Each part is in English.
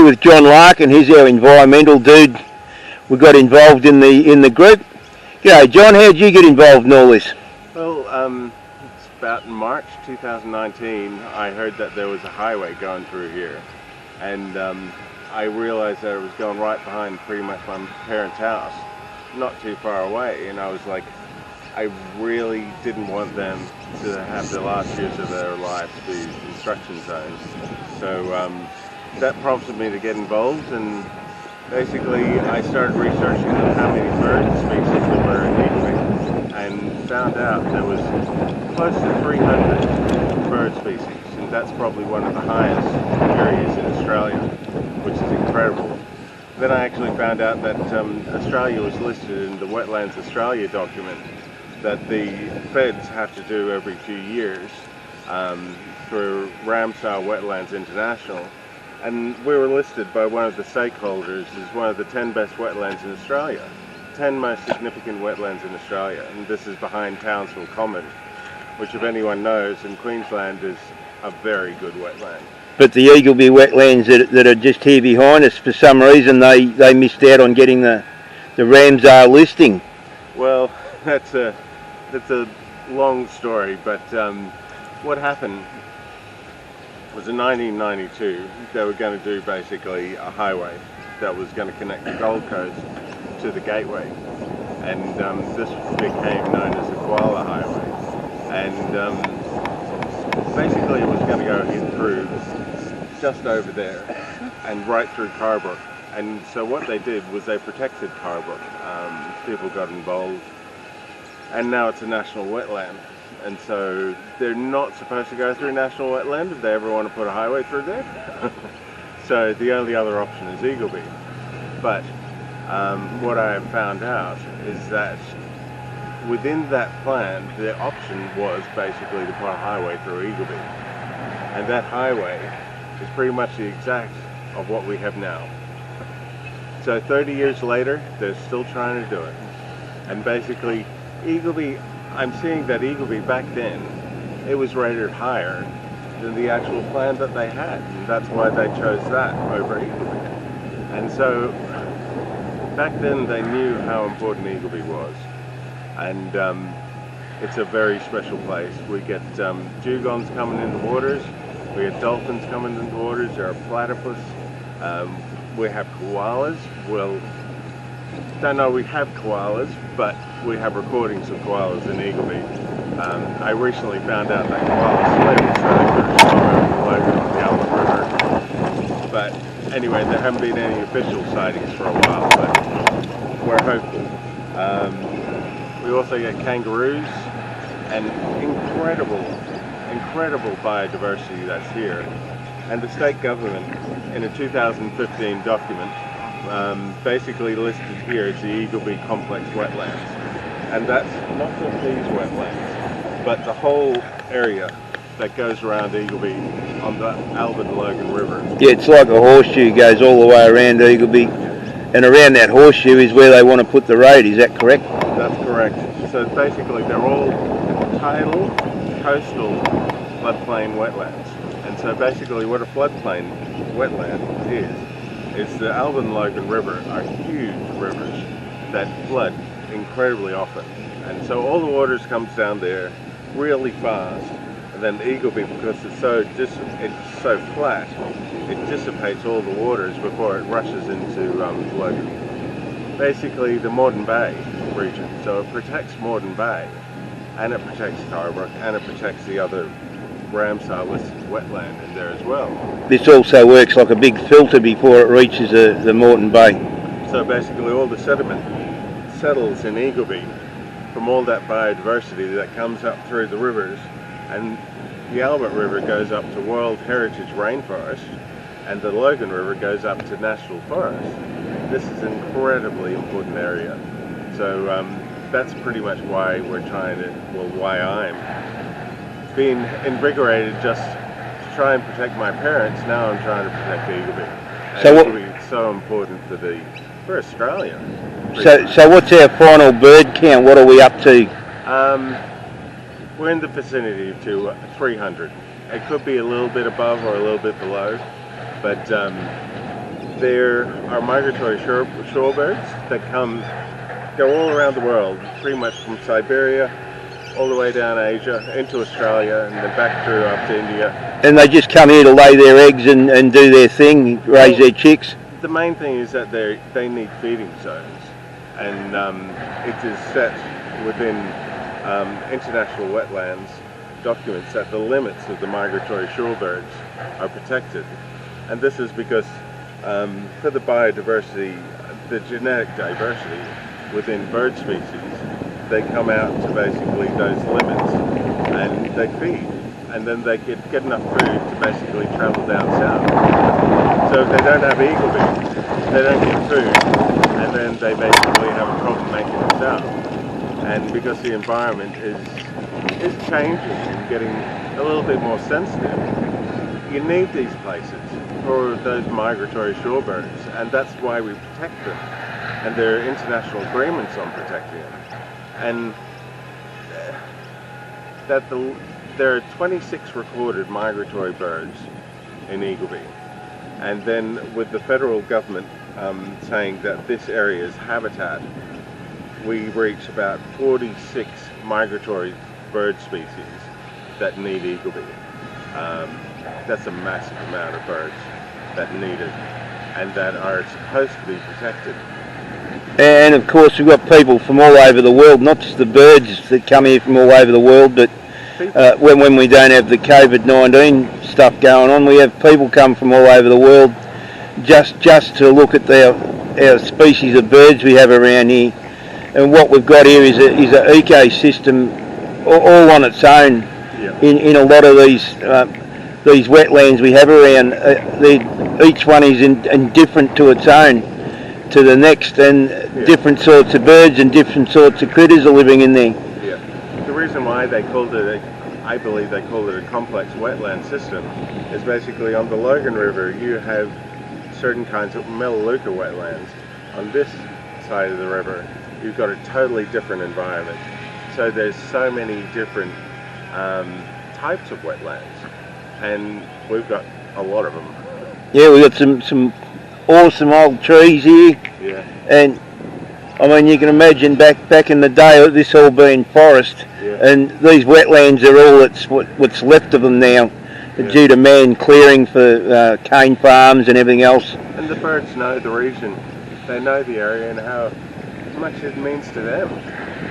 with John Larkin. He's our environmental dude. We got involved in the group. G'day John, how did you get involved in all this? Well, it's about in March 2019 I heard that there was a highway going through here, and I realized that it was going right behind pretty much my parents' house, not too far away, and I was like, I really didn't want them to have the last years of their lives be construction zones. So that prompted me to get involved, and basically I started researching how many bird species there were in Eagleby, and found out there was close to 300 bird species, and that's probably one of the highest areas in Australia, which is incredible. Then I actually found out that Australia was listed in the Wetlands Australia document that the feds have to do every few years for Ramsar Wetlands International, and we were listed by one of the stakeholders as one of the 10 best wetlands in Australia, 10 most significant wetlands in Australia, and this is behind Townsville Common, which if anyone knows in Queensland is a very good wetland. But the Eagleby Wetlands that are just here behind us, for some reason they missed out on getting the Ramsar listing. Well, that's a long story, but what happened was in 1992 they were going to do basically a highway that was going to connect the Gold Coast to the Gateway, and this became known as the Koala Highway, and basically it was going to go in through just over there and right through Carbrook. And so what they did was they protected Carbrook. People got involved, and now it's a national wetland, and so they're not supposed to go through national wetland if they ever want to put a highway through there. So the only other option is Eagleby. But what I have found out is that within that plan the option was basically to put a highway through Eagleby, and that highway is pretty much the exact of what we have now. So 30 years later, they're still trying to do it. And basically, Eagleby, I'm seeing that Eagleby back then, it was rated higher than the actual plan that they had. And that's why they chose that over Eagleby. And so, back then they knew how important Eagleby was. And it's a very special place. We get dugongs coming into waters, we get dolphins coming into waters, there are platypus, we have koalas. Well, don't know we have koalas, but we have recordings of koalas in Eagleby. I recently found out that koalas swim, so they could swim over the Albert River. But anyway, there haven't been any official sightings for a while, but we're hopeful. We also get kangaroos, and incredible biodiversity that's here. And the state government, in a 2015 document, basically listed here as the Eagleby Complex Wetlands. And that's not just these wetlands, but the whole area that goes around Eagleby on the Albert Logan River. Yeah, it's like a horseshoe, goes all the way around Eagleby, and around that horseshoe is where they want to put the road, is that correct? That's correct. So basically they're all tidal, coastal floodplain wetlands. And so basically what a floodplain wetland is the Alvin Logan River are huge rivers that flood incredibly often. And so all the waters comes down there really fast, and then Eagleby, because it's so flat, it dissipates all the waters before it rushes into Logan. Basically the Moreton Bay region. So it protects Moreton Bay, and it protects Carbrook, and it protects the other Ramsar listed wetland in there as well. This also works like a big filter before it reaches the Moreton Bay. So basically all the sediment settles in Eagleby from all that biodiversity that comes up through the rivers, and the Albert River goes up to World Heritage Rainforest, and the Logan River goes up to National Forest. This is an incredibly important area. So that's pretty much why we're trying to, well, why I'm being invigorated just to try and protect my parents. Now I'm trying to protect Eagleby. So Eagleby is so important for Australia. So what's our final bird count? What are we up to? We're in the vicinity to 300. It could be a little bit above or a little bit below, but There are migratory shorebirds that go all around the world, pretty much from Siberia all the way down Asia, into Australia, and then back through up to India. And they just come here to lay their eggs and do their thing, raise their chicks? The main thing is that they need feeding zones, and it is set within international wetlands documents that the limits of the migratory shorebirds are protected. And this is because for the biodiversity, the genetic diversity within bird species, they come out to basically those limits and they feed, and then they get enough food to basically travel down south. So if they don't have Eagleby, they don't get food, and then they basically have a problem making it south. And because the environment is changing and getting a little bit more sensitive, you need these places for those migratory shorebirds, and that's why we protect them. And there are international agreements on protecting them. And there are 26 recorded migratory birds in Eagleby. And then with the federal government saying that this area is habitat, we reach about 46 migratory bird species that need Eagleby. That's a massive amount of birds that need it and that are supposed to be protected. And of course we've got people from all over the world, not just the birds that come here from all over the world, but when we don't have the COVID-19 stuff going on, we have people come from all over the world just to look at our species of birds we have around here. And what we've got here is an ecosystem all on its own. Yeah. In a lot of these wetlands we have around, each one is indifferent to its own, to the next, and different sorts of birds and different sorts of critters are living in there. Yeah. The reason why they called it, I believe they called it a complex wetland system, is basically on the Logan River you have certain kinds of Melaleuca wetlands. On this side of the river you've got a totally different environment. So there's so many different types of wetlands, and we've got a lot of them. Yeah, we've got some awesome old trees here. Yeah. And I mean, you can imagine back in the day, this all being forest, and these wetlands are all what's left of them now, due to man clearing for cane farms and everything else. And the birds know the region, they know the area and how much it means to them.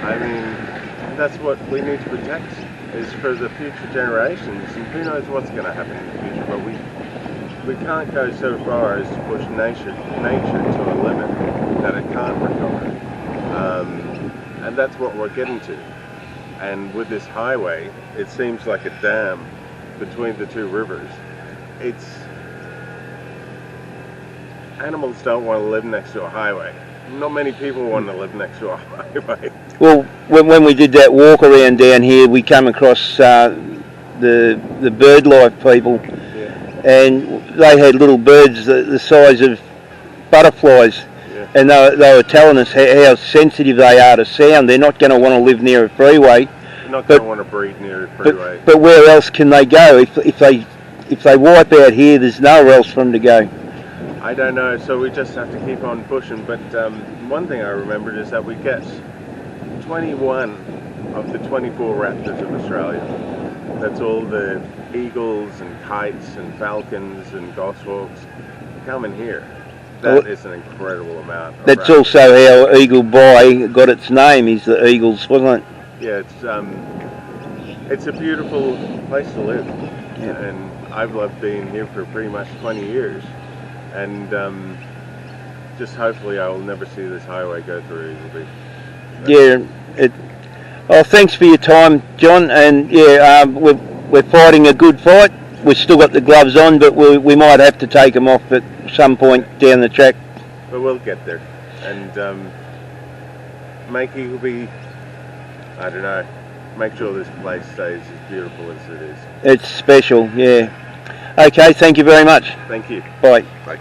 I mean, that's what we need to protect, is for the future generations, and who knows what's going to happen in the future, but we can't go so far as to push nature to a limit that it can't recover. And that's what we're getting to. And with this highway, it seems like a dam between the two rivers. Animals don't want to live next to a highway. Not many people want to live next to a highway. Well, when we did that walk around down here, we came across the bird life people, and they had little birds the size of butterflies, and they were telling us how sensitive they are to sound. They're not going to want to live near a freeway. They're not going to want to breed near a freeway. But where else can they go? If they wipe out here, there's nowhere else for them to go. I don't know, so we just have to keep on pushing. But one thing I remembered is that we get 21 of the 24 raptors of Australia. That's all the eagles and kites and falcons and goshawks come in here. That is an incredible amount. That's also how Eagleby got its name, is the eagles, wasn't it? Yeah, it's a beautiful place to live. Yeah. And I've loved being here for pretty much 20 years. And just hopefully I will never see this highway go through Eagleby. Yeah. Thanks for your time, John. And we're fighting a good fight. We've still got the gloves on, but we might have to take them off at some point down the track. But we'll get there. And make Eagleby, I don't know, make sure this place stays as beautiful as it is. It's special, yeah. Okay, thank you very much. Thank you. Bye. Bye.